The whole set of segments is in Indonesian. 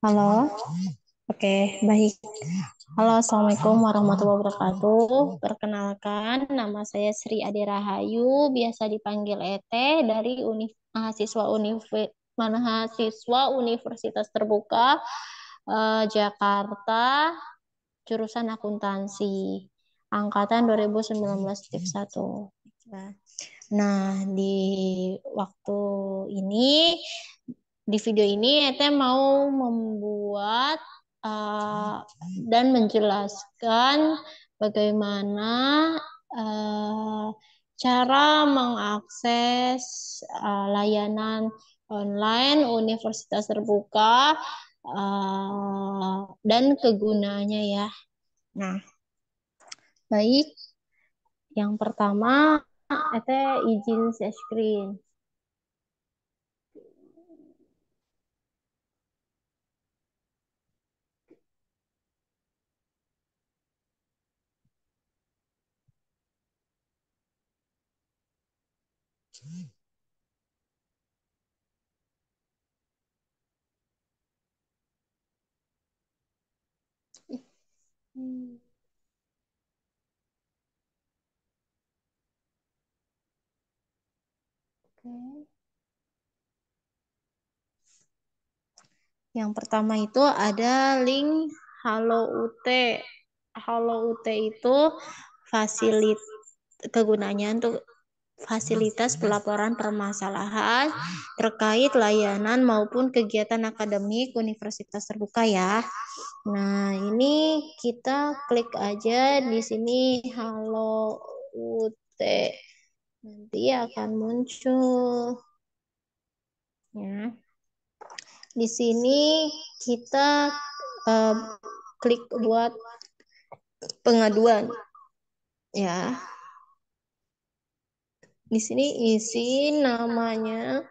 Halo, oke, baik. Halo, Assalamualaikum warahmatullahi wabarakatuh. Perkenalkan, nama saya Sri Ade Rahayu, biasa dipanggil ET dari mahasiswa Universitas Terbuka Jakarta, jurusan akuntansi, angkatan 2019 tipe 1. Nah, di waktu ini, di video ini Ete mau membuat uh, dan menjelaskan bagaimana uh, cara mengakses layanan online Universitas Terbuka dan kegunaannya ya. Nah, baik. Yang pertama, Ete izin share screen. Hmm, Oke. Yang pertama itu ada link Halo UT. Halo UT itu fasilitas kegunaannya untuk fasilitas pelaporan permasalahan terkait layanan maupun kegiatan akademik Universitas Terbuka ya. Nah, ini kita klik aja di sini Halo UT. Nanti akan muncul ya. Di sini kita uh, klik buat pengaduan ya. Di sini isi namanya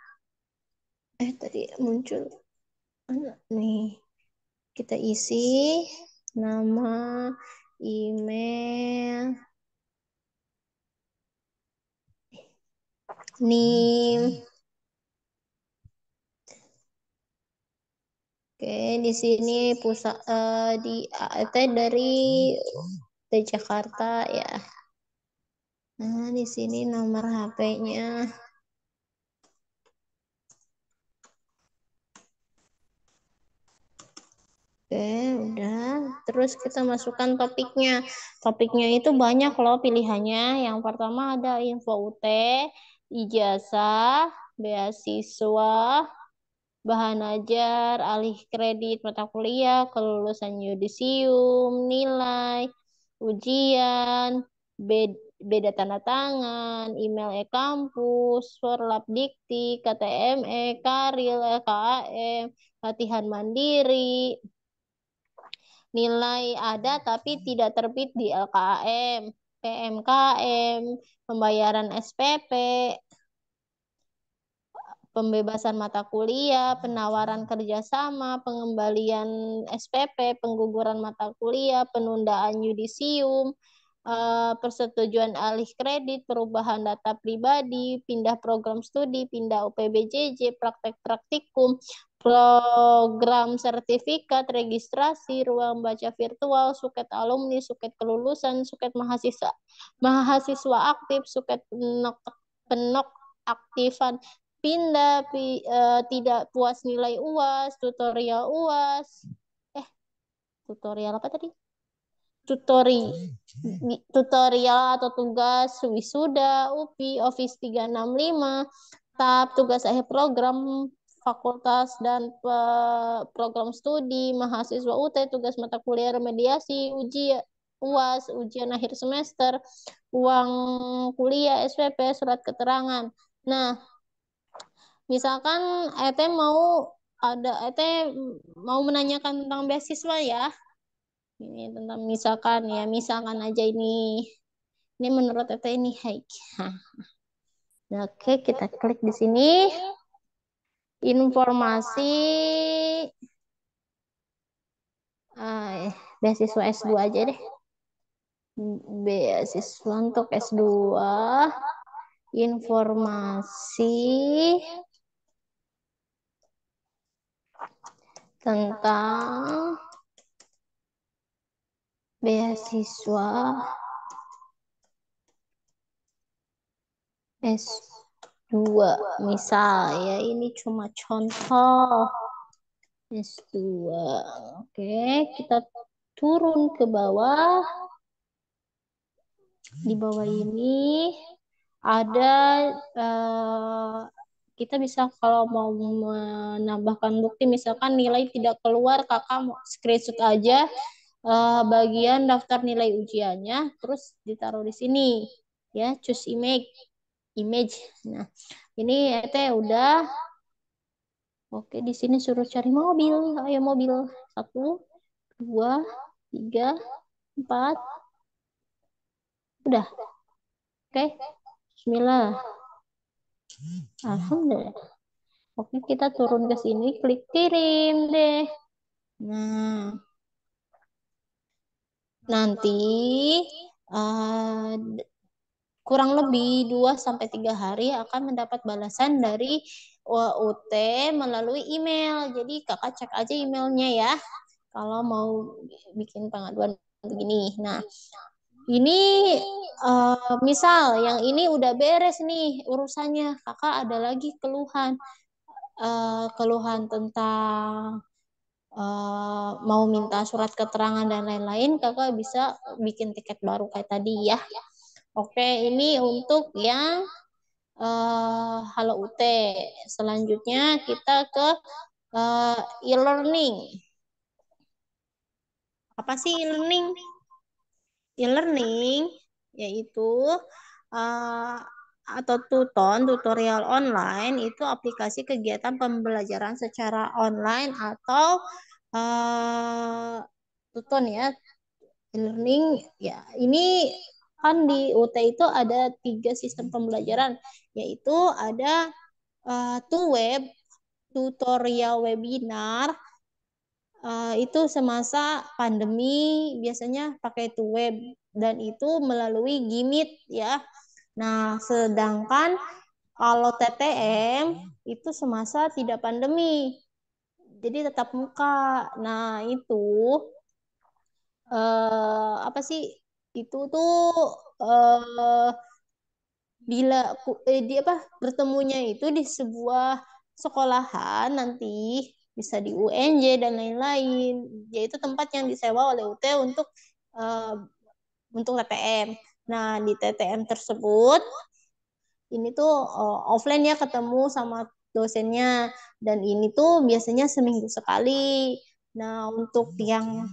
tadi muncul nih. Kita isi nama, email, NIM. Oke, di sini pusat di AET dari Jakarta ya. Nah, di sini nomor HP-nya. Oke, udah. Terus kita masukkan topiknya. Topiknya itu banyak loh pilihannya. Yang pertama ada info UT, ijazah, beasiswa, bahan ajar, alih kredit mata kuliah, kelulusan yudisium, nilai, ujian, beda tanda tangan, email e-kampus, forlap dikti, KTME, karil, LKAM, latihan mandiri, nilai ada tapi tidak terbit di LKAM, PMKM, pembayaran SPP, pembebasan mata kuliah, penawaran kerjasama, pengembalian SPP, pengguguran mata kuliah, penundaan yudisium, persetujuan alih kredit, perubahan data pribadi, pindah program studi, pindah UPBJJ, praktek praktikum, program sertifikat, registrasi, ruang baca virtual, suket alumni, suket kelulusan, suket mahasiswa, mahasiswa aktif, suket penok aktifan pindah tidak puas nilai UAS, tutorial UAS. Eh, tutorial apa tadi? Tutori tutorial atau tugas wisuda, UPI, Office 365, tahap tugas akhir program fakultas dan program studi, mahasiswa UT, tugas mata kuliah remediasi, ujian UAS, ujian akhir semester, uang kuliah, SPP, surat keterangan. Nah, misalkan ET mau menanyakan tentang beasiswa ya. Ini tentang misalkan aja ini menurut ET ini high. Oke, kita klik di sini informasi beasiswa S2 aja deh. Beasiswa untuk S2 informasi tentang beasiswa S2. Misal ya, ini cuma contoh S2. Oke, kita turun ke bawah. Di bawah ini ada kita bisa kalau mau menambahkan bukti misalkan nilai tidak keluar, kakak mau screenshot aja bagian daftar nilai ujiannya terus ditaruh di sini ya, choose image. Nah, ini teh udah. Oke, di sini suruh cari mobil. Ayo mobil. Satu, dua, tiga, empat. Udah. Oke. Bismillah. Alhamdulillah. Oke, kita turun ke sini, klik kirim deh. Nah, nanti uh, kurang lebih 2 sampai 3 hari akan mendapat balasan dari UT melalui email. Jadi kakak cek aja emailnya ya kalau mau bikin pengaduan begini. Nah, ini misal yang ini udah beres nih urusannya, kakak ada lagi keluhan tentang mau minta surat keterangan dan lain-lain, kakak bisa bikin tiket baru kayak tadi ya. Oke, ini untuk yang Halo UT. Selanjutnya kita ke e-learning. Apa sih e-learning? E-learning yaitu uh, atau tutorial online itu aplikasi kegiatan pembelajaran secara online atau tuton ya. E-learning ya, ini kan di UT itu ada 3 sistem pembelajaran, yaitu ada web, tutorial webinar, itu semasa pandemi biasanya pakai web dan itu melalui Gimit ya. Nah, sedangkan kalau TTM itu semasa tidak pandemi, jadi tetap muka. Nah, itu apa sih? Itu tuh eh, bila di apa bertemunya itu di sebuah sekolahan nanti bisa di UNJ dan lain-lain, yaitu tempat yang disewa oleh UT eh, untuk TTM. Nah, di TTM tersebut ini tuh offline ya, ketemu sama dosennya, dan ini tuh biasanya seminggu sekali. Nah, untuk yang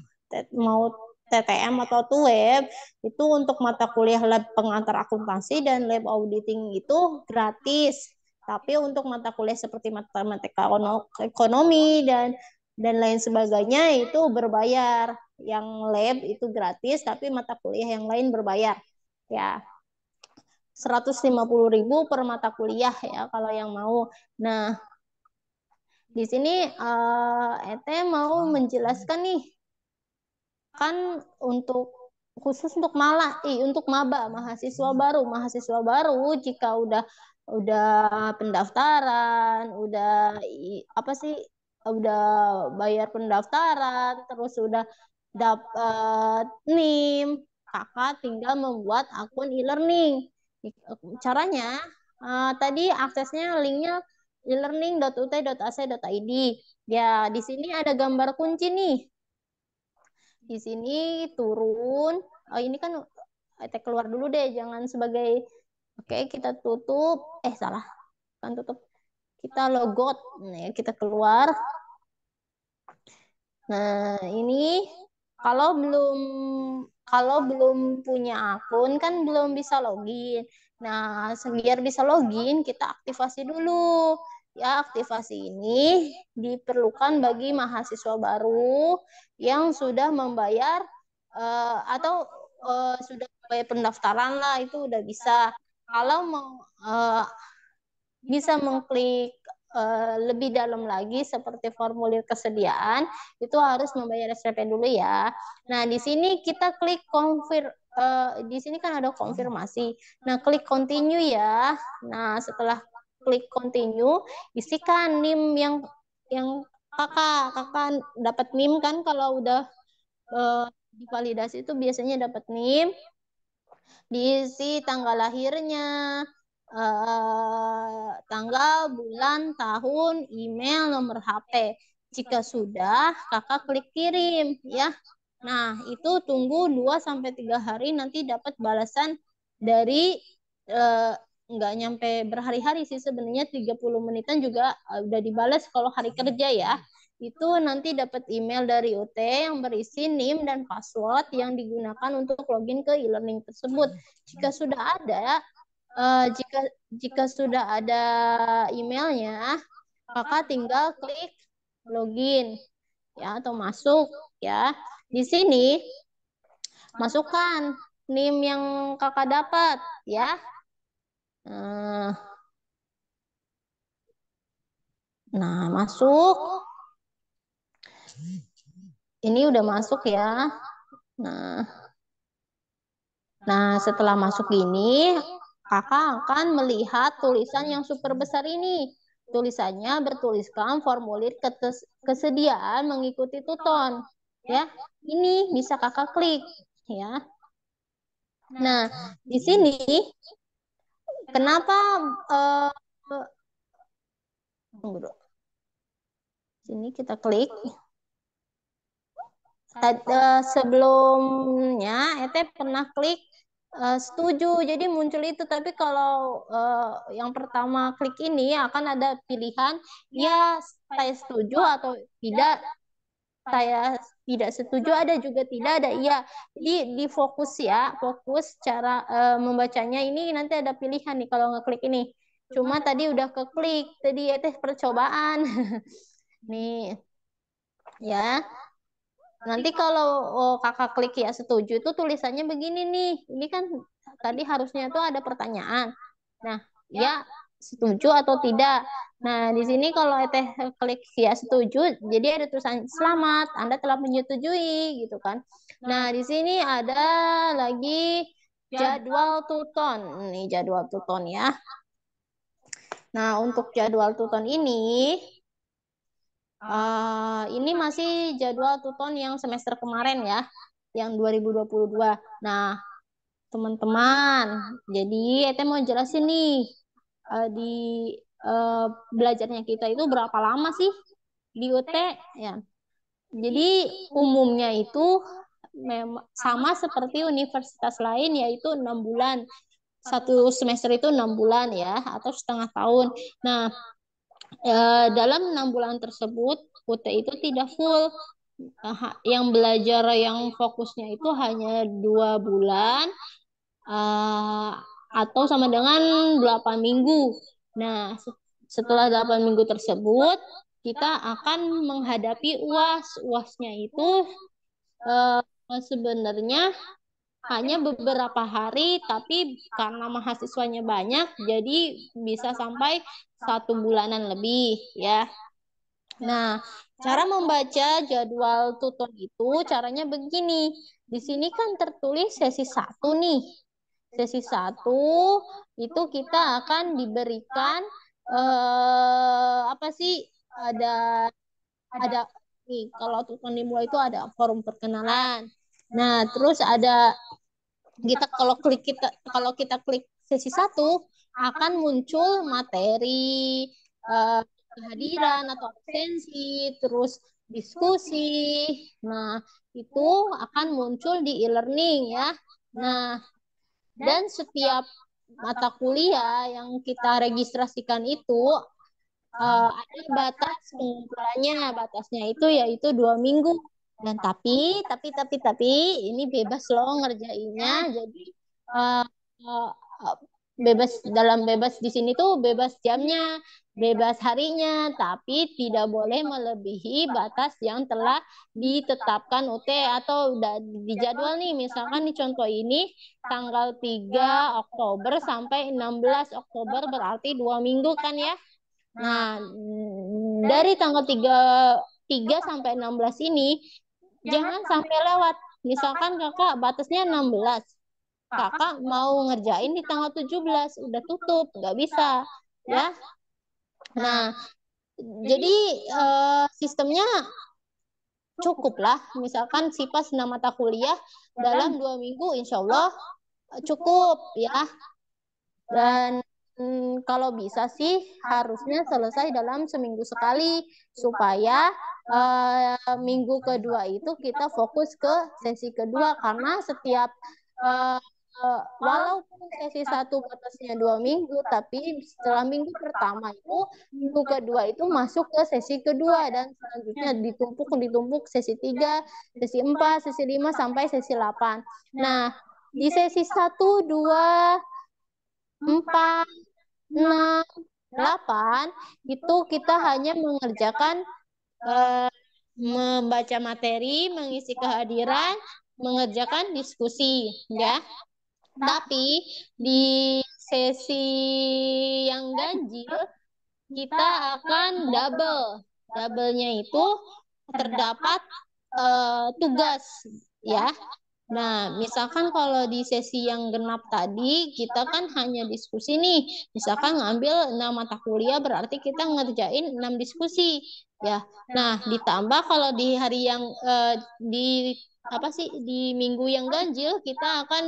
mau TTM atau web itu untuk mata kuliah lab pengantar akuntansi dan lab auditing itu gratis. Tapi untuk mata kuliah seperti matematika ekonomi dan lain sebagainya itu berbayar. Yang lab itu gratis, tapi mata kuliah yang lain berbayar. Ya, 150.000 per mata kuliah ya kalau yang mau. Nah, di sini Ete mau menjelaskan nih, kan untuk khusus untuk untuk maba, mahasiswa baru jika udah pendaftaran, udah apa sih, udah bayar pendaftaran, terus udah dapat NIM, kakak tinggal membuat akun e-learning. Caranya tadi aksesnya linknya e-learning.ut.ac.id. Ya, di sini ada gambar kunci nih. Di sini turun. Oh, ini kan kita keluar dulu deh, jangan sebagai. Oke, kita tutup. Salah. Kan tutup. Kita logout. Nah, kita keluar. Nah, ini kalau belum kalau belum punya akun kan belum bisa login. Nah, biar bisa login kita aktivasi dulu. Ya, aktivasi ini diperlukan bagi mahasiswa baru yang sudah membayar atau sudah membayar pendaftaran lah, itu udah bisa. Kalau mau bisa mengklik lebih dalam lagi seperti formulir kesediaan, itu harus membayar SPP dulu ya. Nah, di sini kita klik di sini kan ada konfirmasi. Nah, klik continue ya. Nah, setelah klik continue, isikan NIM yang kakak dapat NIM kan kalau udah divalidasi itu biasanya dapat NIM, diisi tanggal lahirnya, tanggal, bulan, tahun, email, nomor HP. Jika sudah, kakak klik kirim ya. Nah, itu tunggu 2-3 hari nanti dapat balasan dari nggak nyampe berhari-hari sih sebenarnya 30 menitan juga udah dibalas kalau hari kerja ya. Itu nanti dapat email dari UT yang berisi NIM dan password yang digunakan untuk login ke e-learning tersebut. Jika sudah ada jika sudah ada emailnya, kakak tinggal klik login ya atau masuk ya. Di sini masukkan NIM yang kakak dapat ya. Nah, masuk. Ini udah masuk ya. Nah, setelah masuk ini, kakak akan melihat tulisan yang super besar ini. Tulisannya bertuliskan formulir kesediaan mengikuti tuton. Ya, ini bisa kakak klik ya. Nah, di sini kenapa tunggu dulu. Sini kita klik. Sebelumnya Ete pernah klik setuju, jadi muncul itu. Tapi kalau yang pertama klik ini akan ada pilihan ya saya setuju atau tidak, saya tidak setuju, ada juga tidak ada iya. Di fokus ya, fokus cara membacanya ini nanti ada pilihan nih kalau ngeklik ini. Cuma tadi udah keklik, tadi Ete percobaan. Nih ya. Nanti kalau kakak klik ya setuju itu tulisannya begini nih. Ini kan tadi harusnya tuh ada pertanyaan. Nah, ya setuju atau tidak. Nah, di sini kalau Teh klik ya setuju, jadi ada tulisan selamat, Anda telah menyetujui gitu kan. Nah, di sini ada lagi jadwal tuton. Nih jadwal tuton ya. Nah, untuk jadwal tuton ini masih jadwal tuton yang semester kemarin ya, yang 2022. Nah, teman-teman, jadi Ete mau jelasin nih di belajarnya kita itu berapa lama sih di UT ya. Jadi umumnya itu sama seperti universitas lain yaitu 6 bulan. Satu semester itu 6 bulan ya atau setengah tahun. Nah, dalam 6 bulan tersebut UT itu tidak full. Yang belajar yang fokusnya itu hanya 2 bulan atau sama dengan 8 minggu. Nah, setelah 8 minggu tersebut kita akan menghadapi UAS. UASnya itu sebenarnya hanya beberapa hari, tapi karena mahasiswanya banyak, jadi bisa sampai 1 bulanan lebih ya. Nah, cara membaca jadwal tuton itu caranya begini. Di sini kan tertulis sesi 1 nih. Sesi 1 itu kita akan diberikan apa sih? Ada nih kalau tuton dimulai itu ada forum perkenalan. Nah, terus ada kalau kita klik sesi 1 akan muncul materi kehadiran atau absensi, terus diskusi. Nah, itu akan muncul di e-learning ya. Nah, dan setiap mata kuliah yang kita registrasikan itu ada batas pengumpulannya. Batasnya itu yaitu 2 minggu. Dan tapi ini bebas loh ngerjainnya. Jadi uh, uh, bebas di sini tuh bebas jamnya, bebas harinya, tapi tidak boleh melebihi batas yang telah ditetapkan UT atau udah di jadwal nih. Misalkan nih contoh ini tanggal 3 Oktober sampai 16 Oktober berarti 2 minggu kan ya. Nah, dari tanggal 3 sampai 16 ini jangan sampai lewat. Misalkan kakak batasnya 16. Kakak mau ngerjain di tanggal 17, udah tutup, nggak bisa. Ya. Nah, Jadi sistemnya cukup lah. Misalkan SIPAS 6 mata kuliah dalam 2 minggu, insya Allah cukup ya. Dan kalau bisa sih harusnya selesai dalam seminggu sekali supaya minggu kedua itu kita fokus ke sesi kedua karena setiap walaupun sesi satu batasnya 2 minggu, tapi setelah minggu pertama itu minggu kedua itu masuk ke sesi kedua dan selanjutnya ditumpuk sesi 3, sesi 4, sesi 5 sampai sesi 8. Nah, di sesi 1, 2, 4, 6, 8 itu kita hanya mengerjakan membaca materi, mengisi kehadiran, mengerjakan diskusi ya. Tapi di sesi yang ganjil kita akan double. Double-nya itu terdapat tugas ya. Nah, misalkan kalau di sesi yang genap tadi, kita kan hanya diskusi nih. Misalkan ngambil 6 mata kuliah, berarti kita ngerjain 6 diskusi. Ya, nah ditambah kalau di hari yang di apa sih di minggu yang ganjil kita akan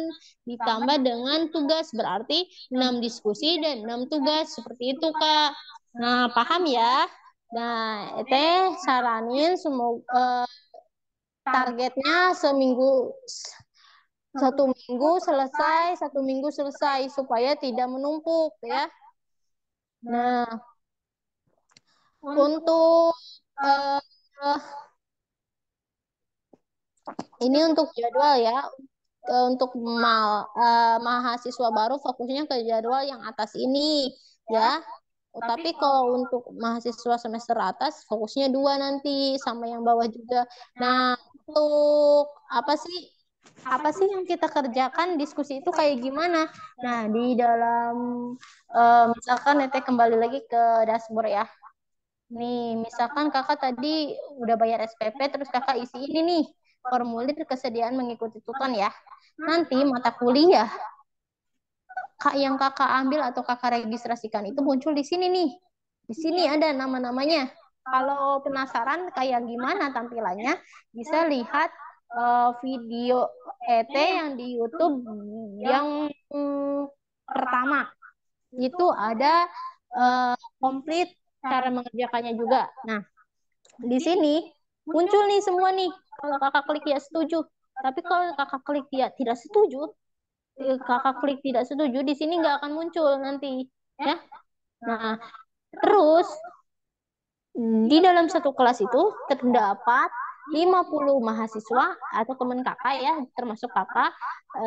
ditambah dengan tugas berarti 6 diskusi dan 6 tugas seperti itu Kak. Nah, paham ya? Nah, teh saranin semoga targetnya satu minggu selesai, 1 minggu selesai supaya tidak menumpuk ya. Nah, untuk uh, ini untuk jadwal ya. Untuk mahasiswa baru fokusnya ke jadwal yang atas ini ya. Tapi kalau untuk mahasiswa semester atas fokusnya 2 nanti sama yang bawah juga. Nah, untuk apa sih yang kita kerjakan diskusi itu kayak gimana? Nah, di dalam misalkan nanti kembali lagi ke dashboard ya. Nih, misalkan kakak tadi udah bayar SPP, terus kakak isi ini nih, formulir kesediaan mengikuti tuton ya. Nanti mata kuliah yang kakak ambil atau kakak registrasikan itu muncul di sini nih. Di sini ada nama-namanya. Kalau penasaran kayak gimana tampilannya, bisa lihat video ET yang di YouTube yang pertama. Itu ada komplit cara mengerjakannya juga. Nah, di sini muncul nih semua nih. Kalau kakak klik ya setuju. Tapi kalau kakak klik ya tidak setuju, kakak klik tidak setuju, di sini nggak akan muncul nanti. Ya. Nah, terus di dalam satu kelas itu terdapat 50 mahasiswa atau teman kakak ya, termasuk kakak,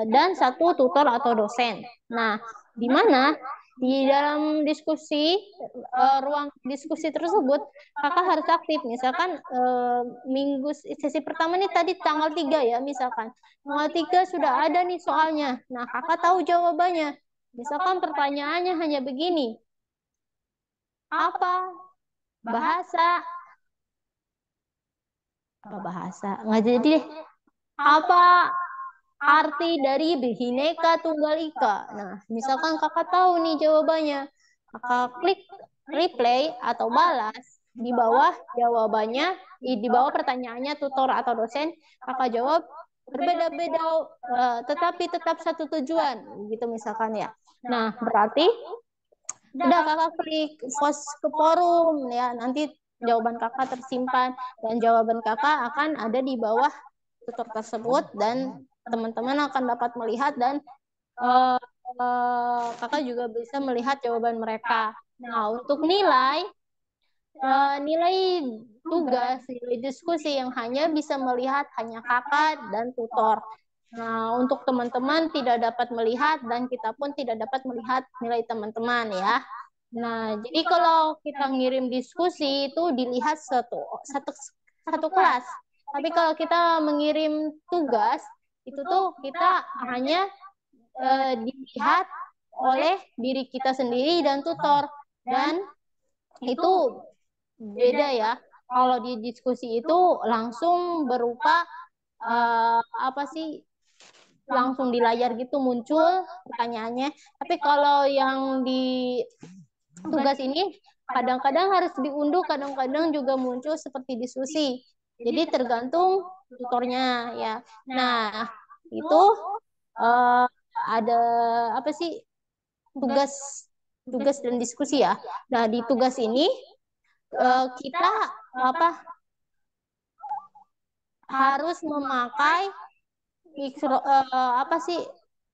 dan 1 tutor atau dosen. Nah, di mana di dalam diskusi, ruang diskusi tersebut, kakak harus aktif. Misalkan sesi pertama nih tadi tanggal 3 ya, misalkan. Tanggal 3 sudah ada nih soalnya. Nah, kakak tahu jawabannya. Misalkan pertanyaannya hanya begini. Apa bahasa nggak jadi deh. Apa arti dari Bhinneka Tunggal Ika? Nah, misalkan kakak tahu nih jawabannya, kakak klik replay atau balas di bawah jawabannya, di bawah pertanyaannya tutor atau dosen, kakak jawab berbeda-beda, tetapi tetap satu tujuan, gitu misalkan ya. Nah, berarti udah kakak klik post ke forum ya, nanti jawaban kakak tersimpan dan jawaban kakak akan ada di bawah tutor tersebut dan teman-teman akan dapat melihat dan kakak juga bisa melihat jawaban mereka. Nah, untuk nilai tugas, nilai diskusi yang hanya bisa melihat hanya kakak dan tutor. Nah, untuk teman-teman tidak dapat melihat dan kita pun tidak dapat melihat nilai teman-teman ya. Nah, jadi kalau kita ngirim diskusi itu dilihat satu kelas. Tapi kalau kita mengirim tugas itu tuh kita hanya dilihat oleh diri kita sendiri dan tutor. Dan itu beda ya. Kalau di diskusi itu langsung berupa apa sih, langsung di layar gitu muncul pertanyaannya. Tapi kalau yang di tugas ini Kadang-kadang harus diunduh, kadang-kadang juga muncul seperti diskusi. Jadi tergantung tutornya ya. Nah, itu uh, ada apa sih tugas tugas dan diskusi ya. Nah, di tugas ini kita apa harus memakai apa sih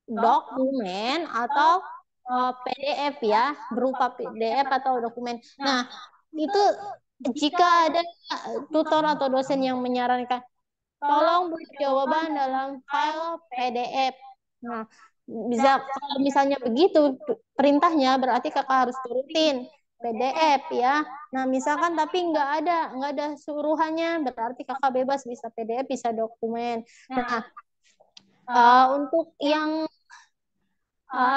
dokumen atau PDF ya, berupa PDF atau dokumen. Nah, itu jika ada tutor atau dosen yang menyarankan, tolong buat jawaban dalam file PDF. Nah, bisa kalau misalnya begitu perintahnya berarti kakak harus turutin PDF ya. Nah, misalkan tapi nggak ada suruhannya, berarti kakak bebas bisa PDF, bisa dokumen. Nah, untuk yang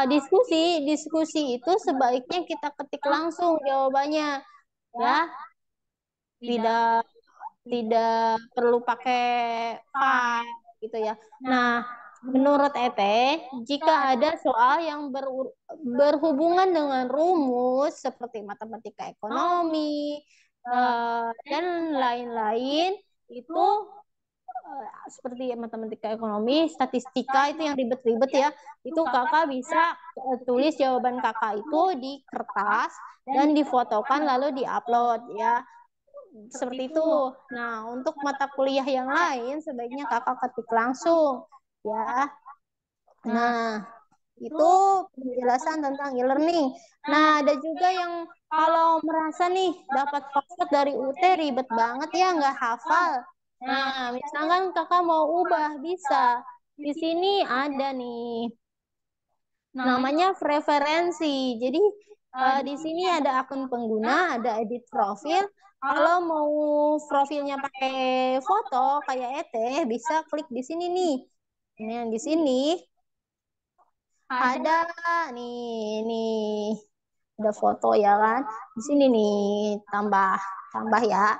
diskusi, diskusi itu sebaiknya kita ketik langsung jawabannya ya, tidak tidak perlu pakai file gitu ya. Nah, menurut Ete, jika ada soal yang berhubungan dengan rumus seperti matematika ekonomi dan lain-lain, itu seperti matematika ekonomi, statistika itu yang ribet-ribet ya, itu kakak bisa tulis jawaban kakak itu di kertas dan difotokan lalu diupload ya. Seperti itu. Nah, untuk mata kuliah yang lain sebaiknya kakak ketik langsung ya. Nah, itu penjelasan tentang e-learning. Nah, ada juga yang kalau merasa nih dapat password dari UT ribet banget ya, nggak hafal. Nah, misalkan kakak mau ubah, bisa. Di sini ada nih, namanya preferensi. Jadi, di sini ada akun pengguna, ada edit profil. Kalau mau profilnya pakai foto kayak bisa klik di sini nih. Ini yang di sini ada nih ada foto ya kan. Di sini nih tambah tambah ya.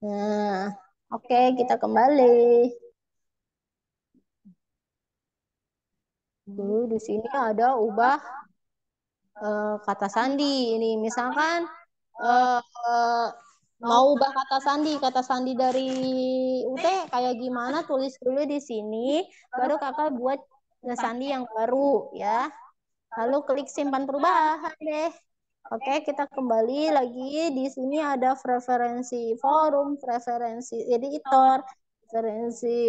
Nah, oke, kita kembali. Di sini ada ubah kata sandi. Ini misalkan uh, mau ubah kata sandi dari UT kayak gimana, tulis dulu di sini, baru kakak buat sandi yang baru ya. Lalu klik simpan perubahan deh. Oke, kita kembali lagi. Di sini ada preferensi forum, preferensi editor, preferensi.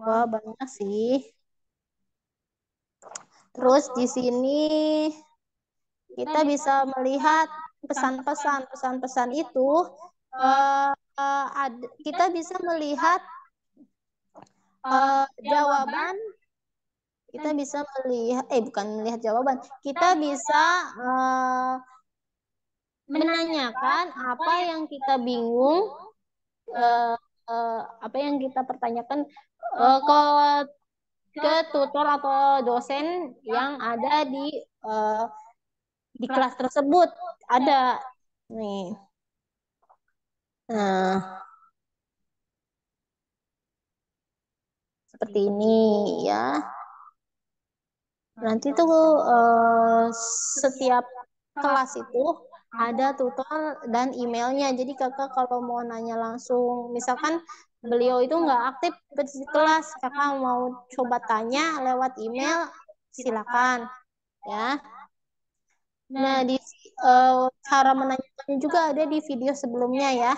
Wah, banyak sih. Terus di sini kita bisa melihat pesan-pesan. Pesan-pesan itu kita bisa melihat jawaban. Kita bisa melihat, bukan melihat jawaban. Kita bisa menanyakan apa yang kita bingung, apa yang kita pertanyakan ke tutor atau dosen yang ada di kelas tersebut. Ada nih. Nah, seperti ini ya. Nanti tuh setiap kelas itu ada tutor dan emailnya. Jadi kakak kalau mau nanya langsung, misalkan beliau itu nggak aktif di kelas, kakak mau coba tanya lewat email, silakan ya. Nah, di cara menanyakannya juga ada di video sebelumnya ya.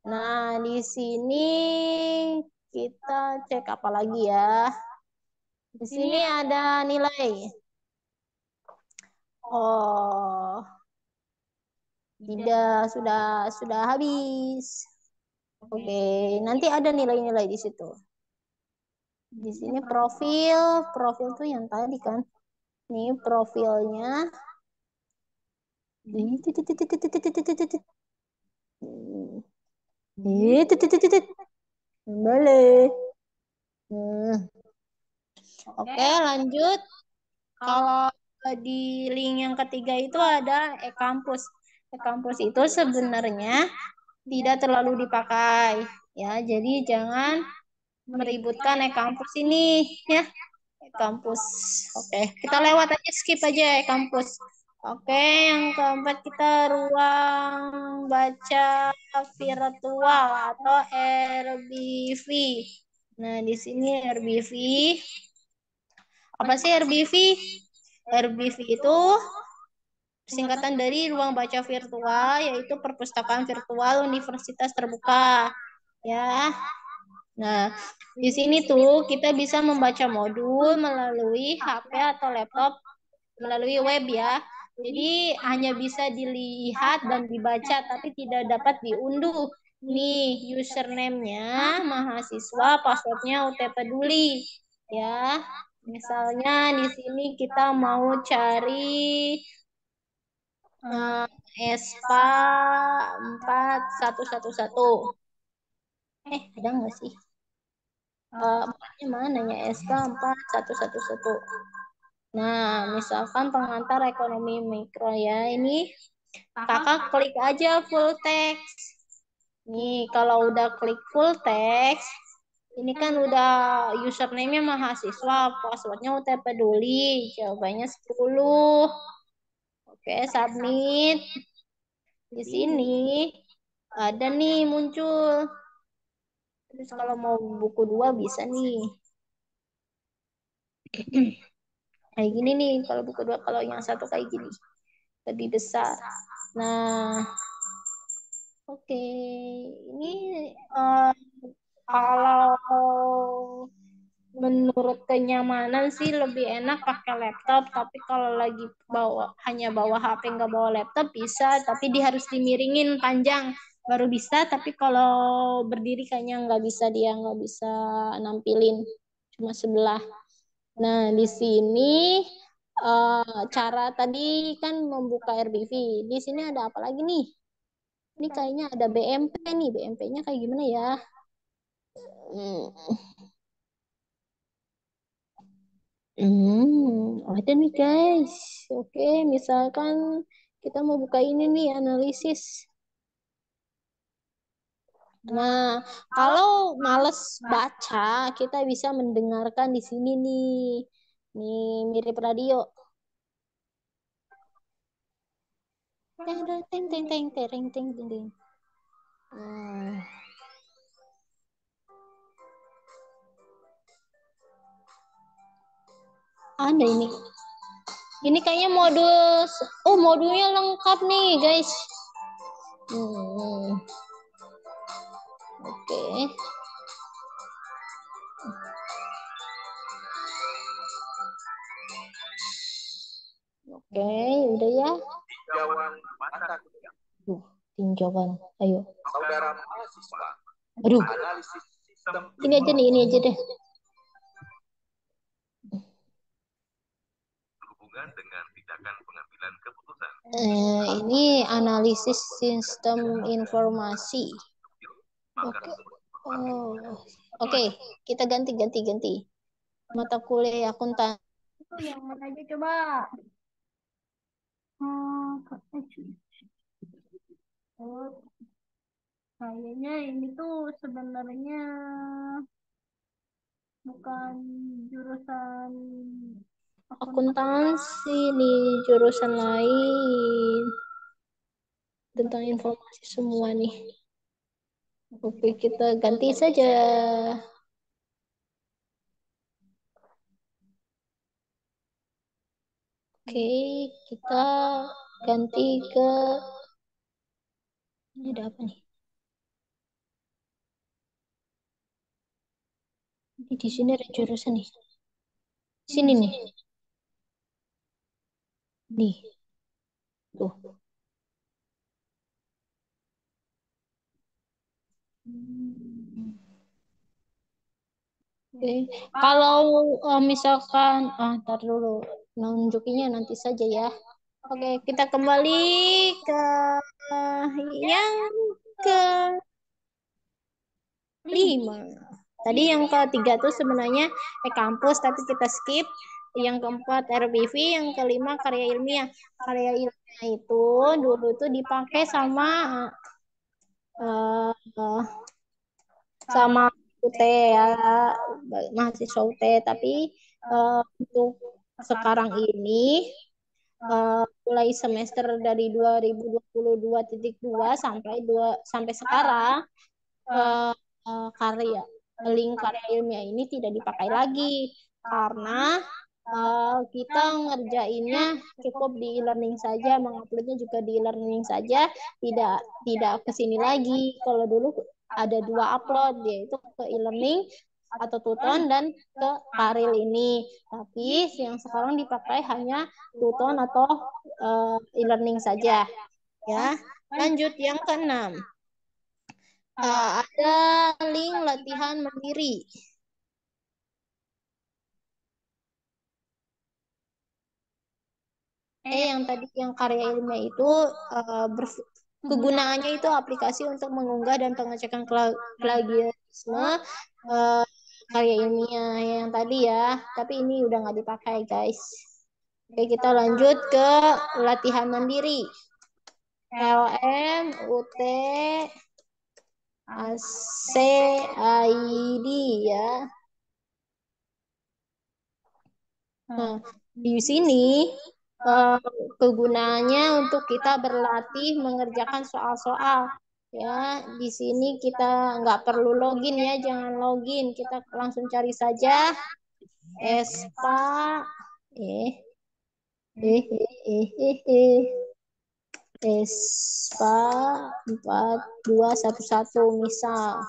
Nah, di sini kita cek apa lagi ya. Di sini ada nilai. Oh, tidak, sudah habis. Oke, nanti ada nilai-nilai di situ. Di sini profil, profil tuh yang tadi kan. Ini profilnya. Boleh. Oke, lanjut. Kalau di link yang ketiga itu ada e-kampus. E-kampus itu sebenarnya tidak terlalu dipakai ya. Jadi jangan meributkan e-kampus ini ya. E-kampus. Oke, kita lewat aja, skip aja e-kampus. Oke, yang keempat kita ruang baca virtual atau RBV. Nah, di sini RBV. Apa sih RBV? RBV itu singkatan dari ruang baca virtual, yaitu perpustakaan virtual Universitas Terbuka. Ya. Nah, di sini tuh kita bisa membaca modul melalui HP atau laptop melalui web ya. Jadi hanya bisa dilihat dan dibaca tapi tidak dapat diunduh. Nih username-nya mahasiswa, passwordnya UT Peduli ya. Misalnya di sini kita mau cari eh, ESPA 4111. Ada nggak sih? Empatnya mana ya? SK 4111. Nah, misalkan pengantar ekonomi mikro ya. Ini kakak klik aja full text. Nih, kalau udah klik full text, ini kan udah username-nya mahasiswa, passwordnya UT Peduli, jawabannya 10. Oke, submit. Di sini ada nih muncul. Terus kalau mau buku 2 bisa nih. Kayak gini nih kalau buku 2, kalau yang satu kayak gini. Lebih besar. Nah, oke. Ini eh, kalau menurut kenyamanan sih lebih enak pakai laptop, tapi kalau lagi hanya bawa HP nggak bawa laptop bisa, tapi dia harus dimiringin panjang baru bisa, tapi kalau berdiri kayaknya nggak bisa nampilin cuma sebelah. Nah, di sini cara tadi kan membuka RBV. Di sini ada apa lagi nih? Ini kayaknya ada BMP nih. BMP-nya kayak gimana ya? Hmm. Ada nih guys. Oke, misalkan kita mau buka ini nih analisis. Nah, kalau males baca, kita bisa mendengarkan di sini nih. Nih mirip radio. Teng teng teng teng teng teng teng teng teng. Hmm, ada ini. Ini kayaknya modulnya lengkap nih guys. Hmm, oke. Oke, udah ya. Tinjauan mata kuliah. Tinjauan. Ayo. Saudara mahasiswa, Aduh, analisis sistem ini aja deh. berhubungan dengan tindakan pengambilan keputusan. Ini analisis sistem informasi. Oke. Oh, oke. Kita ganti. Mata kuliah akuntan. Itu yang mana aja coba? Oh, kayaknya ini tuh sebenarnya bukan jurusan akuntansi nih, jurusan lain tentang informasi semua nih. Oke, kita ganti saja. Oke, kita ganti ke ini ada apa nih? Di sini ada jurusan nih. Sini nih. Nih, tuh. Oke, kalau misalkan, ntar dulu, nunjukinya nanti saja ya. Oke, kita kembali ke yang kelima. Tadi yang ketiga tuh sebenarnya kampus, tapi kita skip. Yang keempat RBV, yang kelima karya ilmiah. Karya ilmiah itu dulu tuh dipakai sama eh, sama UT ya, mahasiswa UT. Tapi untuk sekarang ini mulai semester dari 2022.2 sampai sekarang eh, karya link karya ilmiah ini tidak dipakai lagi karena kita ngerjainnya cukup di e-learning saja, menguploadnya juga di e-learning saja, tidak tidak ke sini lagi. Kalau dulu ada dua upload, yaitu ke e-learning atau Tuton dan ke Karil ini. Tapi yang sekarang dipakai hanya Tuton atau e-learning saja. Ya, lanjut yang keenam. Ada link latihan mandiri. Yang tadi yang karya ilmiah itu kegunaannya itu aplikasi untuk mengunggah dan pengecekan plagiarisme eh, karya ilmiah yang tadi ya. Tapi ini udah nggak dipakai guys. Oke, kita lanjut ke latihan mandiri. LM, UT, ACID ya. Nah, di sini eh, kegunaannya untuk kita berlatih mengerjakan soal-soal. Ya, di sini kita nggak perlu login ya, jangan login. Kita langsung cari saja ESPA eh ESPA 4211 misal.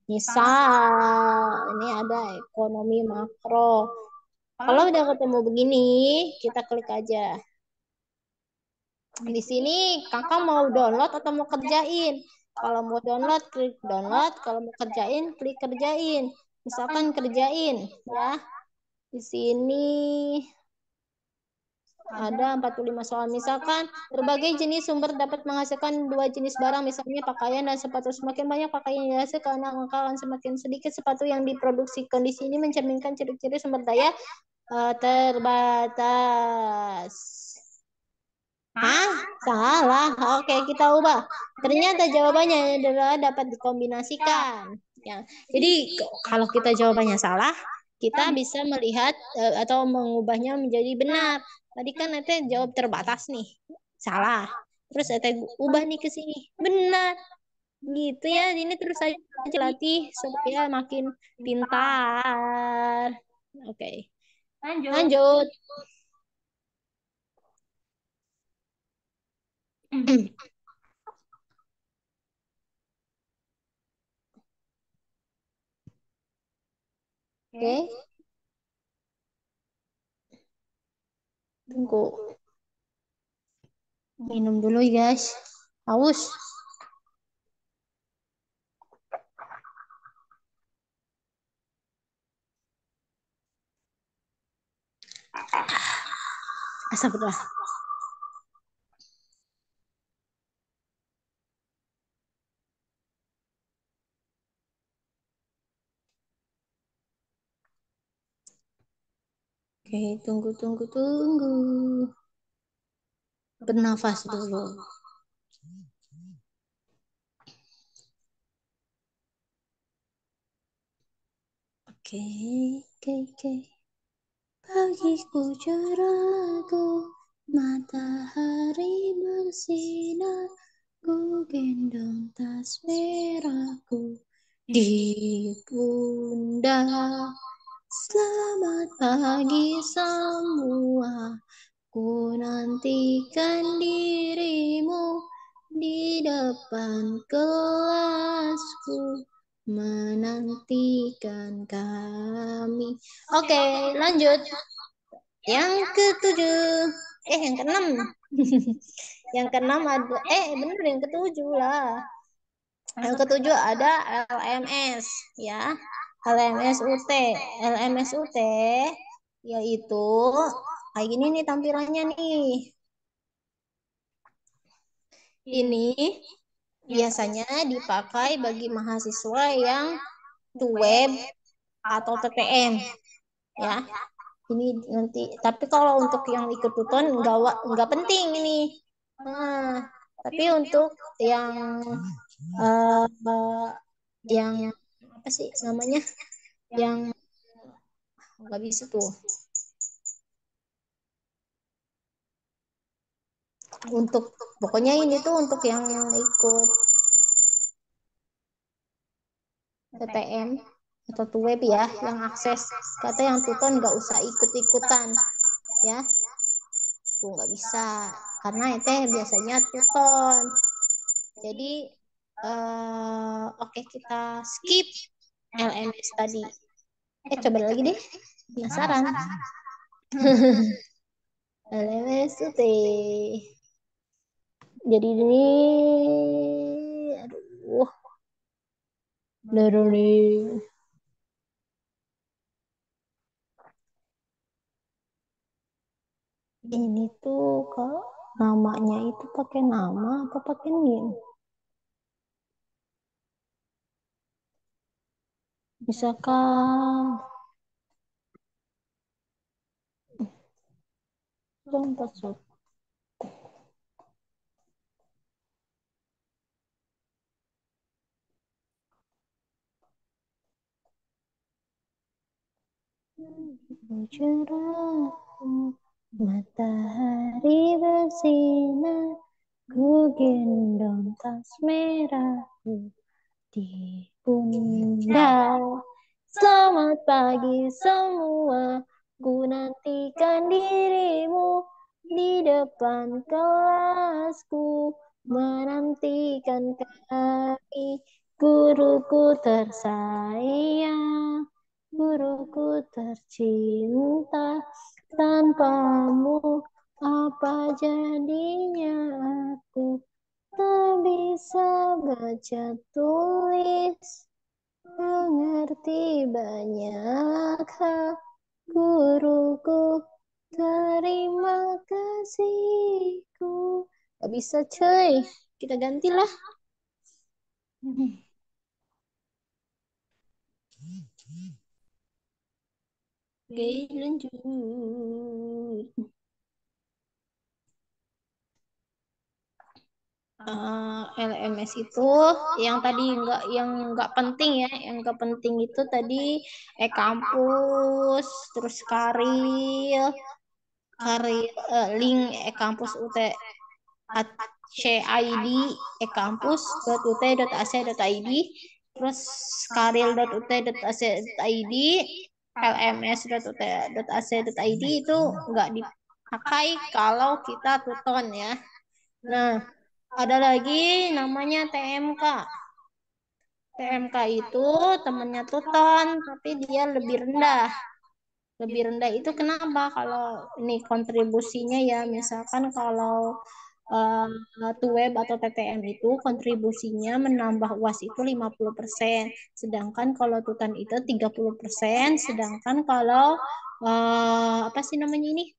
Misal ini ada ekonomi makro. Kalau udah ketemu begini, kita klik aja. Di sini kakak mau download atau mau kerjain? Kalau mau download, klik download. Kalau mau kerjain, klik kerjain. Misalkan kerjain, ya. Di sini ada 45 soal. Misalkan berbagai jenis sumber dapat menghasilkan dua jenis barang, misalnya pakaian dan sepatu. Semakin banyak pakaian yang dihasilkan, akan semakin sedikit sepatu yang diproduksi. Kondisi ini mencerminkan ciri-ciri sumber daya terbatas. Hah? Salah. Oke, kita ubah. Ternyata jawabannya adalah dapat dikombinasikan. Ya. Jadi kalau kita jawabannya salah, kita bisa melihat atau mengubahnya menjadi benar. Tadi kan Ete jawab terbatas nih. Salah. Terus Ete ubah nih ke sini. Benar. Gitu ya. Ini terus saja latih supaya makin pintar. Oke. Lanjut. Oke. Tunggu. Minum dulu ya guys. Haus. Astagfirullah. Oke, tunggu, tunggu, tunggu. Bernafas dulu. Oke, oke, oke. Pagiku cerahku, matahari bersinar, ku gendong tas merahku di pundak. Selamat pagi semua, ku nantikan dirimu di depan kelasku, menantikan kami. Oke, lanjut. Yang ketujuh. Yang keenam. Yang keenam ada, bener yang ketujuh lah. Yang ketujuh ada LMS ya. LMS UT. LMS UT yaitu kayak gini nih tampilannya nih. Ini biasanya dipakai bagi mahasiswa yang web atau TTM ya. Ini nanti, tapi kalau untuk yang ikut tuton nggak penting ini. Nah, tapi untuk yang uh, yang apa sih namanya, yang nggak bisa tuh, Untuk pokoknya ini tuh untuk yang ikut PTM atau tuweb ya, yang akses. Kata yang tuton nggak usah ikut-ikutan ya, tuh nggak bisa karena itu biasanya tuton. Jadi oke, kita skip LMS tadi. Coba lagi deh, penasaran. LMS tuh. Jadi ini, aduh, dari ini tuh kalau namanya itu pakai nama apa pakai nim? Misalkan password. Cerah, matahari bersinar, ku gendong tas merahku di pundak. Selamat pagi semua, ku nantikan dirimu di depan kelasku, menantikan kami, guruku tersayang, guruku tercinta, tanpamu apa jadinya aku tak bisa baca tulis, mengerti banyak hal, guruku, terima kasihku. Gak bisa cuy, kita gantilah. Oke, lanjut. LMS itu yang nggak penting ya, yang nggak penting itu tadi e-kampus, terus karil, link e-kampus CID e-kampus.ut.ac.id, terus karil.ut.ac.id, lms.ut.ac.id itu nggak dipakai kalau kita tuton ya. Nah, ada lagi namanya TMK. TMK itu temennya Tuton, tapi dia lebih rendah. Lebih rendah itu kenapa? Kalau ini kontribusinya ya, misalkan kalau uh, Tuweb atau TTM itu kontribusinya menambah UAS itu 50%. Sedangkan kalau Tutan itu 30%. Sedangkan kalau apa sih namanya ini?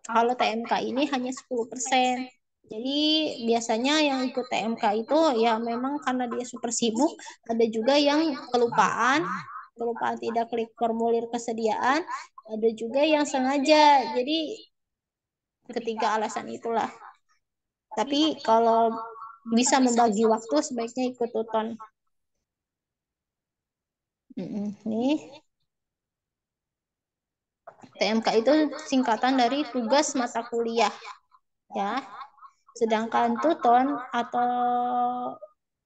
Kalau TMK ini hanya 10%. Jadi biasanya yang ikut TMK itu ya memang karena dia super sibuk, ada juga yang kelupaan, kelupaan tidak klik formulir kesediaan, ada juga yang sengaja. Jadi ketiga alasan itulah. Tapi kalau bisa membagi waktu sebaiknya ikut tuton. Nih, TMK itu singkatan dari tugas mata kuliah ya. Sedangkan tuton atau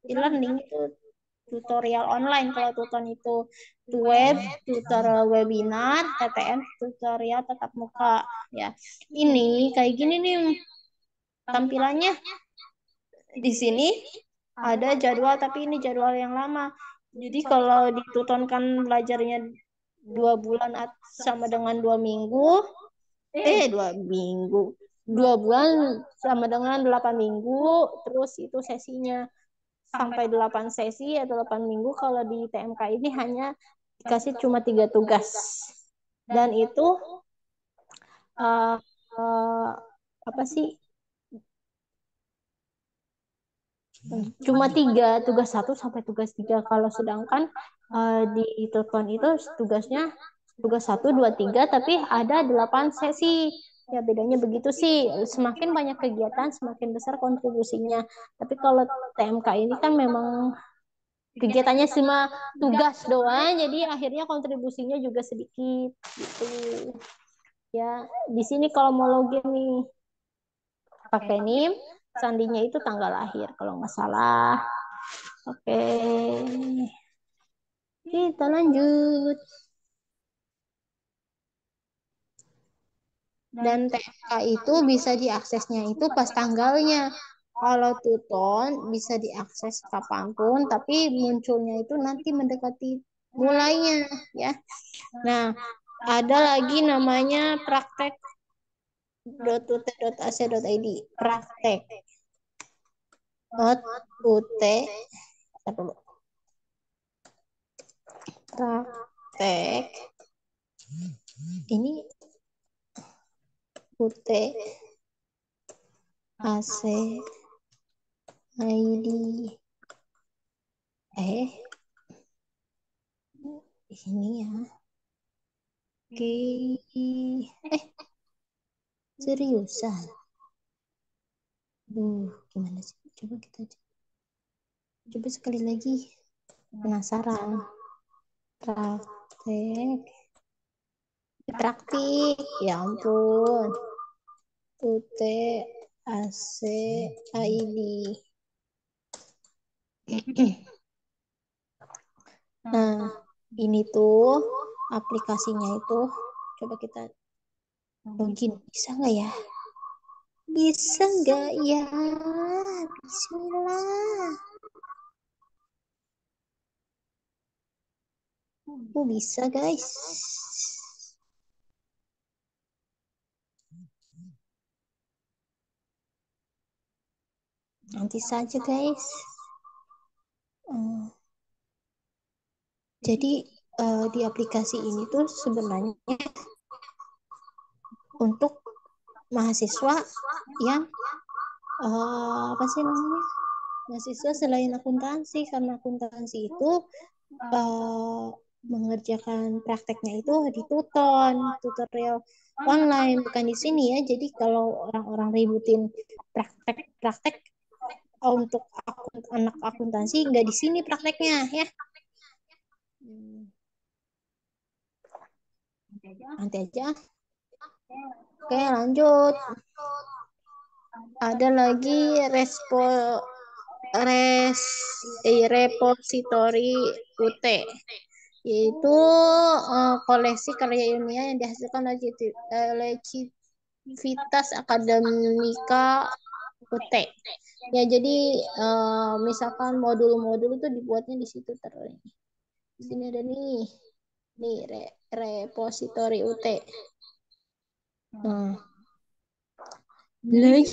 e-learning itu tutorial online. Kalau tuton itu web, tutorial webinar, TTM tutorial tatap muka ya. Ini kayak gini nih tampilannya. Di sini ada jadwal tapi ini jadwal yang lama. Jadi kalau ditutonkan belajarnya 2 bulan sama dengan 2 minggu, 2 minggu, 2 bulan sama dengan 8 minggu, terus itu sesinya sampai 8 sesi atau 8 minggu. Kalau di TMK ini hanya dikasih cuma 3 tugas. Dan itu uh, uh, apa sih? Cuma 3, tugas 1 sampai tugas 3. Kalau sedangkan di telepon itu tugasnya tugas 1, 2, 3, tapi ada 8 sesi. Ya bedanya begitu sih. Semakin banyak kegiatan, semakin besar kontribusinya. Tapi kalau TMK ini kan memang kegiatannya cuma tugas doang, jadi akhirnya kontribusinya juga sedikit gitu. Ya, di sini kalau mau login nih, pakai NIM, sandinya itu tanggal lahir kalau nggak salah. Oke, kita lanjut. Dan TK itu bisa diaksesnya itu pas tanggalnya. Kalau Tuton bisa diakses kapanpun, tapi munculnya itu nanti mendekati mulainya ya. Nah, ada lagi namanya praktek.ut.ac.id. Praktek. .ut. Dulu. Praktek. Ini ut ac id ini ya. Oke. Seriusan. Gimana sih? Coba kita coba sekali lagi. Penasaran. Praktek. Praktik. Ya ampun. UT AC ID. Nah, ini tuh aplikasinya itu coba kita login. Bisa nggak ya? Bisa nggak ya? Bismillah. Bisa guys. Nanti saja guys. Jadi di aplikasi ini tuh sebenarnya untuk mahasiswa yang apa sih namanya? Mahasiswa selain akuntansi, karena akuntansi itu mengerjakan prakteknya itu di Tuton, tutorial online, bukan di sini ya. Jadi kalau orang-orang ributin praktek-praktek untuk anak akuntansi, nggak di sini prakteknya ya. Nanti aja. Oke, lanjut. Ada lagi repository UT, yaitu koleksi karya ilmiah yang dihasilkan oleh Civitas Akademika UT. Ya, jadi misalkan modul-modul itu dibuatnya di situ terus. Di sini ada nih repository UT. Nah, lagi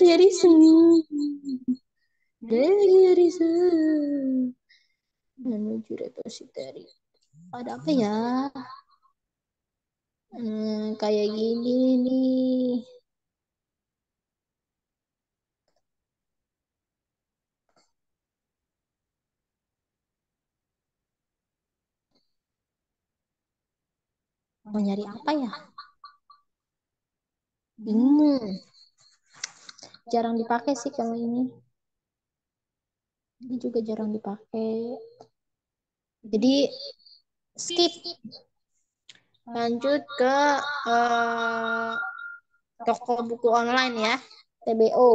dari menuju repository. Ada apa ya? Kayak gini nih. Mau nyari apa ya? Bingung. Jarang dipakai sih kalau ini. Ini juga jarang dipakai. Jadi skip. Lanjut ke toko buku online ya. TBO.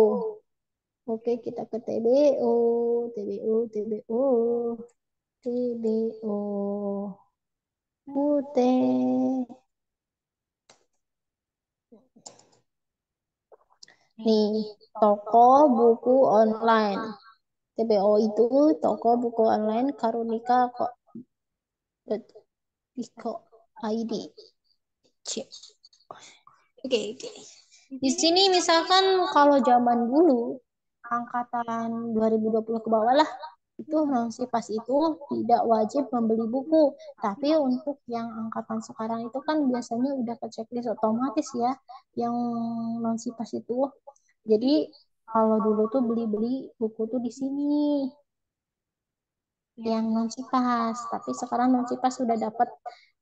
Oke, kita ke TBO. TBO, TBO. TBO. Putih. Nih, toko buku online. TBO itu toko buku online Karunika kok. Iko ID. Oke, oke. Di sini misalkan kalau zaman dulu, angkatan 2020 ke bawah lah, itu non-sipas itu tidak wajib membeli buku. Tapi untuk yang angkatan sekarang itu kan biasanya udah ke checklist otomatis ya, yang non-sipas itu. Jadi kalau dulu tuh beli-beli buku tuh di sini yang non sipas, tapi sekarang non sipas sudah dapat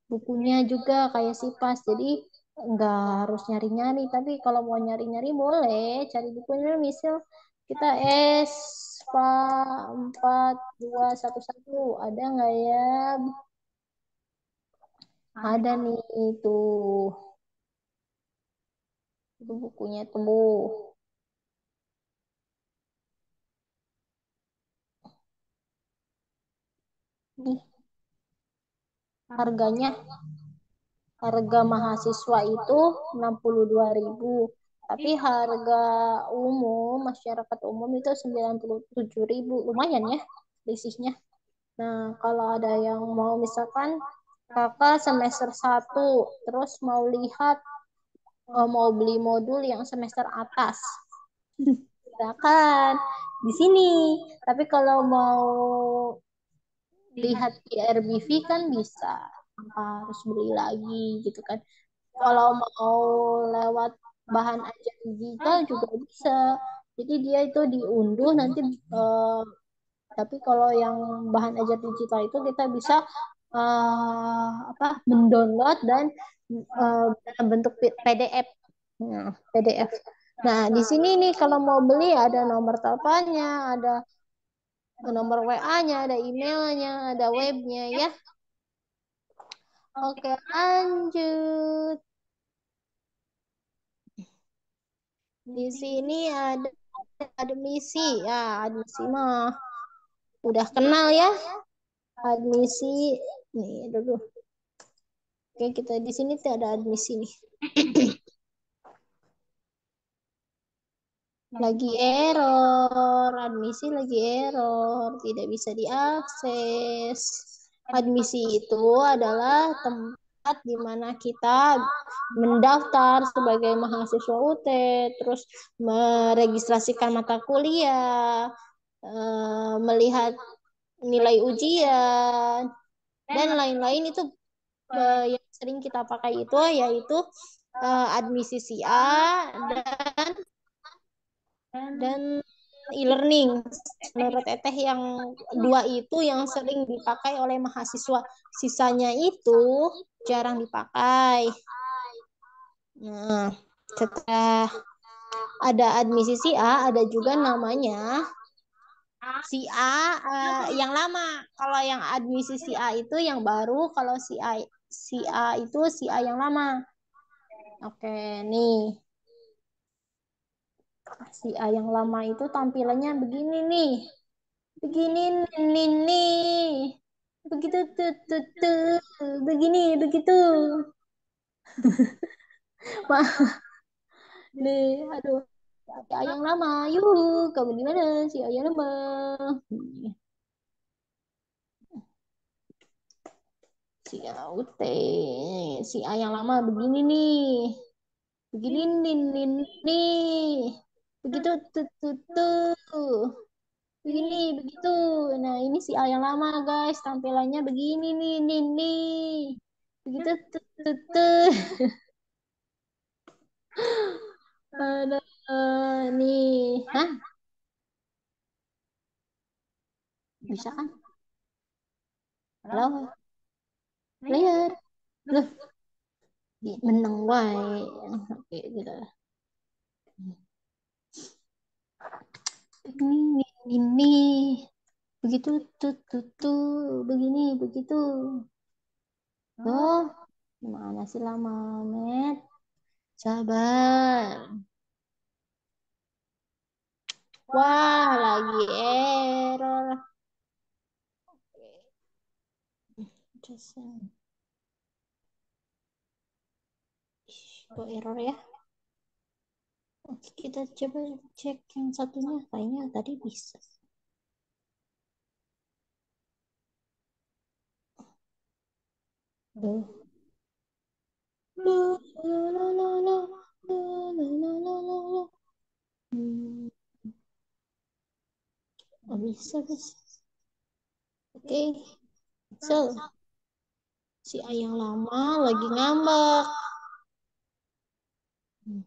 bukunya juga kayak sipas, jadi nggak harus nyari-nyari. Tapi kalau mau nyari-nyari boleh cari bukunya, misal kita SPA 4211 ada nggak ya? Ada nih itu, bukunya tuh. Nih, harganya, harga mahasiswa itu 62.000. Tapi harga umum, masyarakat umum itu 97.000. Lumayan ya selisihnya. Nah, kalau ada yang mau misalkan kakak semester satu terus mau lihat mau beli modul yang semester atas, silakan di sini. Tapi kalau mau lihat di RBV kan bisa, tanpa harus beli lagi gitu kan. Kalau mau lewat bahan ajar digital juga bisa. Jadi dia itu diunduh nanti tapi kalau yang bahan ajar digital itu kita bisa mendownload dan dalam bentuk PDF. Nah, PDF. Nah, di sini nih kalau mau beli ada nomor teleponnya, ada nomor WA-nya, ada emailnya, ada webnya ya. Oke, lanjut. Di sini ada admisi. Ya, admisi mah udah kenal ya. Admisi nih dulu. Oke, kita di sini tidak ada admisi nih. Lagi error, admisi lagi error, tidak bisa diakses. Admisi itu adalah tempat di mana kita mendaftar sebagai mahasiswa UT, terus meregistrasikan mata kuliah, melihat nilai ujian, dan lain-lain itu yang sering kita pakai itu yaitu admisi si A dan e-learning. Menurut Teteh yang dua itu yang sering dipakai oleh mahasiswa. Sisanya itu jarang dipakai. Nah, setelah ada admisi si A, ada juga namanya si A yang lama. Kalau yang admisi si A itu yang baru, kalau si A itu si A yang lama. Oke, nih. Si A yang lama itu tampilannya begini nih. Begini nih, nih. Begitu tuh, tuh, tuh. Begini, begitu. Wah, nih, aduh. Si A yang lama, yuk, kamu di mana? Si A yang lama. Si AUT, si A yang lama begini nih. Begini nih, nih, nih. Begitu tuh, tuh, tuh. Begini, begitu. Nah, ini si A yang lama, guys. Tampilannya begini nih, nih, nih. Begitu, tuh, tuh, tuh. Ada nih. Hah? Bisa kan? Halo? Player. Loh, menang wae. Oke, gitu. Ini. Begitu, tuh, tuh, tuh. Begini, begitu. Oh, gimana sih lama, Met? Sabar. Wah, lagi error. Just, kok error ya? Oke, kita coba cek yang satunya. Kayaknya tadi bisa. Oh. La, la, la, la, la, la, la, la, la, la, la. Hmm, oh, bisa, bisa. Oke, so si ayang lama lagi ngambek. Hmm.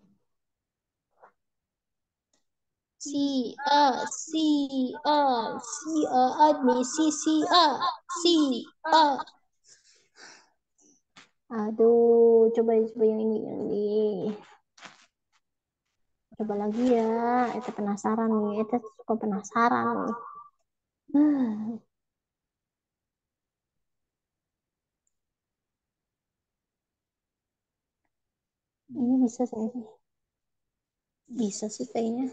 Si A, admisi si A. Aduh, coba yang ini, yang ini. Coba lagi ya, itu penasaran nih, itu suka penasaran nih. Ini bisa sih, bisa sih kayaknya.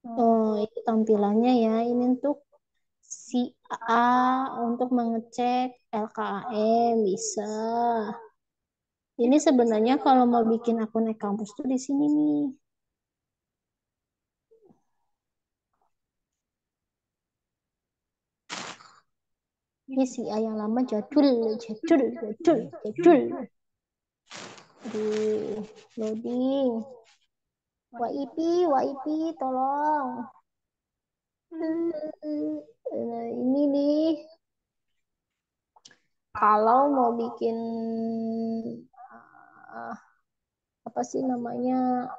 Oh, itu tampilannya ya. Ini untuk si A untuk mengecek LKAM bisa. Ini sebenarnya kalau mau bikin akun e-kampus tuh di sini nih. Ini si A yang lama jadul, jadul, jadul, jadul. Aduh, loading. WIP, WIP, tolong. Nah, ini nih, kalau mau bikin uh, apa sih namanya,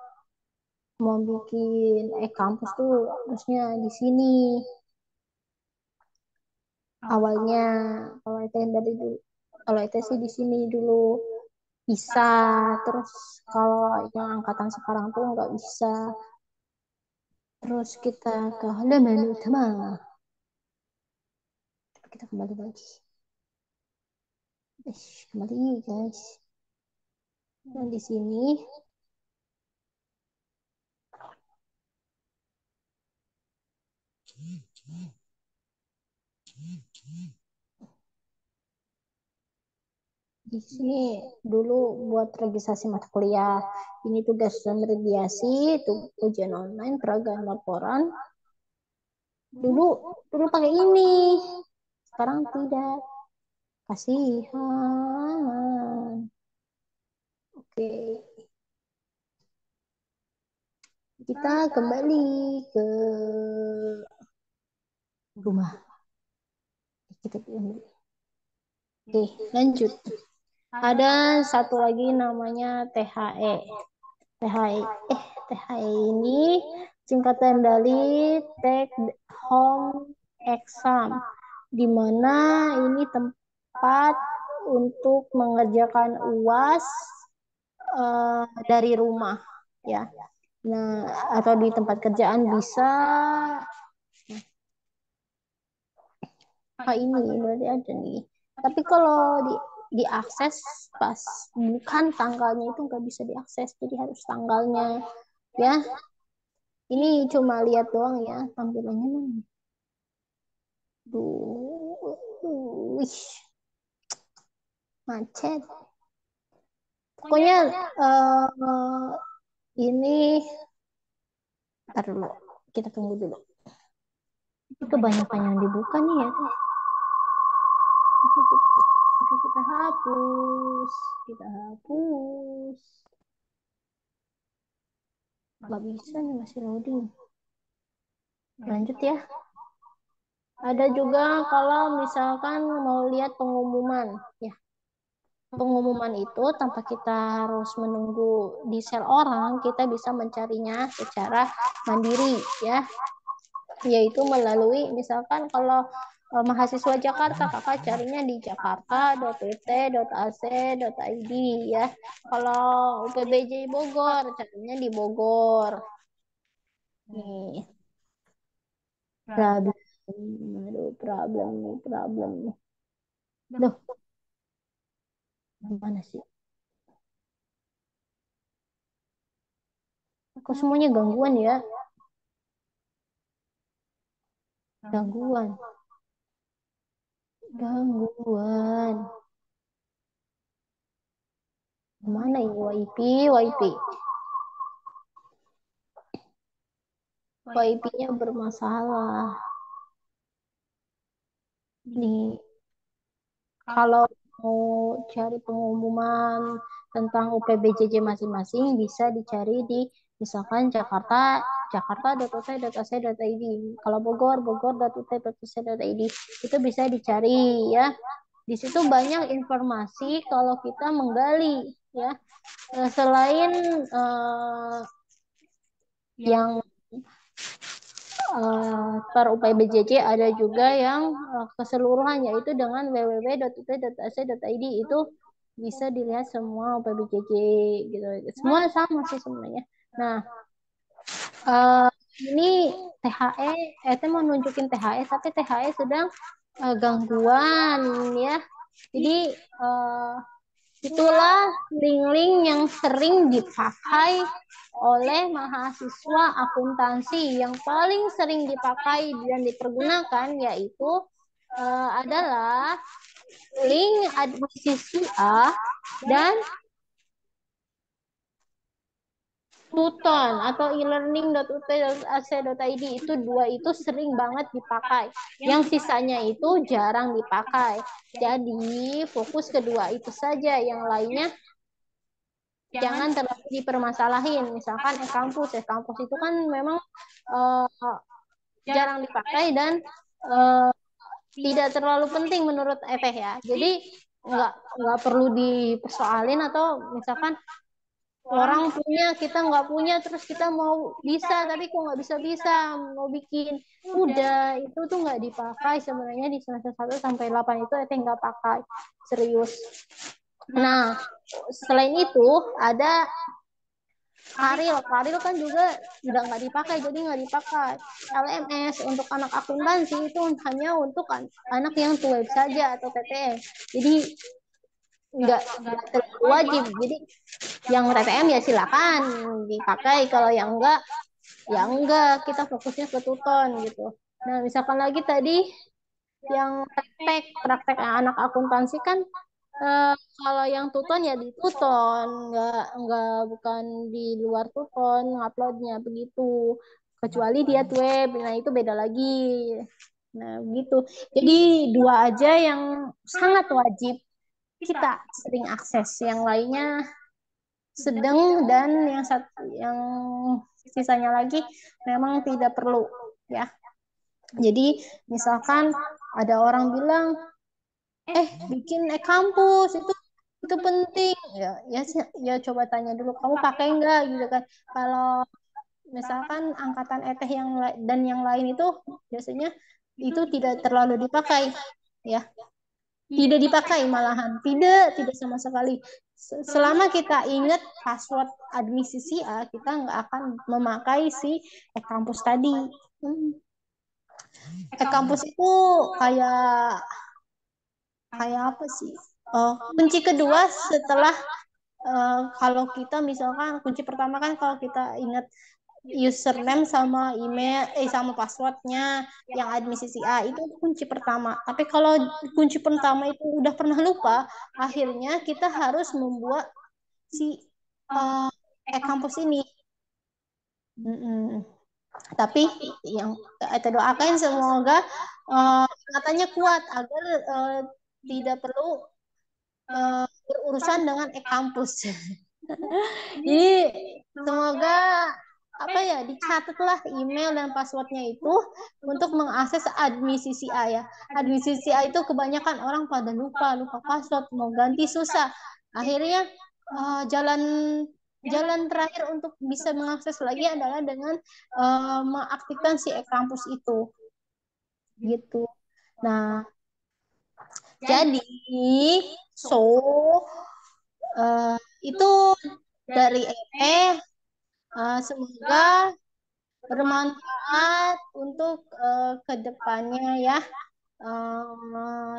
mau bikin e-kampus tuh harusnya di sini awalnya. Kalau itu dari dulu, kalau itu sih di sini dulu bisa. Terus kalau yang angkatan sekarang tuh nggak bisa. Terus kita ke halaman utama. Kita kembali lagi. Kembali guys. Nah, di sini di sini dulu buat registrasi mata kuliah. Ini tugas remediasi, itu ujian online, peragaan laporan. Dulu dulu pakai ini. Sekarang tidak. Kasihan. Oke, kita kembali ke rumah. Kita kembali. Oke, lanjut. Ada satu lagi namanya THE. THE, THE ini singkatan dari Take Home Exam, di mana ini tempat untuk mengerjakan UAS dari rumah, ya. Nah, atau di tempat kerjaan bisa. Ini berarti ada nih. Tapi kalau diakses pas bukan tanggalnya itu nggak bisa diakses, jadi harus tanggalnya, ya. Ini cuma lihat doang ya tampilannya. Duh, wih, macet. Pokoknya ini, ntar dulu, kita tunggu dulu. Itu kebanyakan yang dibuka nih ya. Oke, kita hapus. Kita hapus. Nggak bisa nih, masih loading. Lanjut ya. Ada juga kalau misalkan mau lihat pengumuman, ya. Pengumuman itu tanpa kita harus menunggu di sel orang, kita bisa mencarinya secara mandiri, ya. Yaitu melalui misalkan kalau mahasiswa Jakarta, kakak carinya di jakarta.ut.ac.id, ya. Kalau UPBJ Bogor, carinya di Bogor. Nih, problem. Aduh, problem nih, problem nih. Duh, gimana sih? Kok semuanya gangguan ya? Gangguan, gangguan. Mana ini WIP, WIP? WIP-nya bermasalah. Nih, kalau mau cari pengumuman tentang UPBJJ masing-masing bisa dicari di misalkan jakarta.ut.ac.id. Kalau Bogor, bogor.ut.ac.id. Itu bisa dicari, ya. Di situ banyak informasi kalau kita menggali, ya. Selain yang per UPBJJ, ada juga yang keseluruhan, yaitu dengan www.ut.ac.id. Itu bisa dilihat semua UPBJJ gitu. Semua sama sih sebenarnya. Nah, uh, ini THE, itu mau nunjukin THE, tapi THE sedang gangguan, ya. Jadi Itulah link-link yang sering dipakai oleh mahasiswa akuntansi. Yang paling sering dipakai dan dipergunakan yaitu adalah link admisisi A dan Tuton atau e-learning.ut.ac.id itu dua itu sering banget dipakai. Yang sisanya itu jarang dipakai. Jadi fokus kedua itu saja. Yang lainnya jangan terlalu dipermasalahin. Misalkan e-kampus, e-kampus itu kan memang uh, jarang dipakai dan uh, tidak terlalu penting menurut Eteh ya. Jadi nggak perlu dipersoalin atau misalkan orang punya kita nggak punya terus kita mau bisa tapi kok nggak bisa mau bikin udah itu tuh nggak dipakai sebenarnya di semester 1 sampai 8 itu Eteh nggak pakai serius. Nah selain itu ada Karil, Karil kan juga udah nggak dipakai, jadi nggak dipakai. LMS untuk anak akuntansi itu hanya untuk anak yang tuweb saja atau TTM. Jadi nggak terlalu wajib. Jadi yang TTM ya silakan dipakai. Kalau yang enggak, ya enggak. Kita fokusnya ke tuton gitu. Nah, misalkan lagi tadi yang praktek anak akuntansi kan kalau yang tuton ya di tuton, nggak bukan di luar tuton nguploadnya begitu. Kecuali dia web, nah itu beda lagi. Nah begitu. Jadi dua aja yang sangat wajib kita sering akses. Yang lainnya sedang dan yang sisanya lagi memang tidak perlu ya. Jadi misalkan ada orang bilang bikin e-kampus itu penting ya coba tanya dulu kamu pakai enggak gitu kan. Kalau misalkan angkatan eteh dan yang lain itu biasanya itu tidak terlalu dipakai ya, tidak dipakai malahan tidak sama sekali. Selama kita ingat password admisisi A kita nggak akan memakai si e-kampus tadi. E-kampus itu kayak kayak apa sih? Kunci kedua setelah kalau kita misalkan kunci pertama kan kalau kita ingat username sama email sama passwordnya yang admisisi A itu kunci pertama. Tapi kalau kunci pertama itu udah pernah lupa, akhirnya kita harus membuat si e-kampus ini. Tapi yang kita doakan semoga katanya kuat agar tidak perlu berurusan dengan e-kampus. Jadi semoga apa ya dicatatlah email dan passwordnya itu untuk mengakses admisisi A ya. Admisisi A itu kebanyakan orang pada lupa password, mau ganti susah. Akhirnya jalan jalan terakhir untuk bisa mengakses lagi adalah dengan mengaktifkan si e-kampus itu. Gitu. Nah, jadi so itu dari semoga bermanfaat untuk kedepannya ya.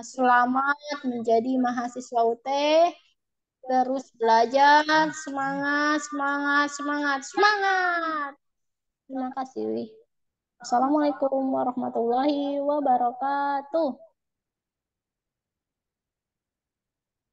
Selamat menjadi mahasiswa UT. Terus belajar, semangat, semangat, semangat, semangat. Terima kasih. Assalamualaikum warahmatullahi wabarakatuh.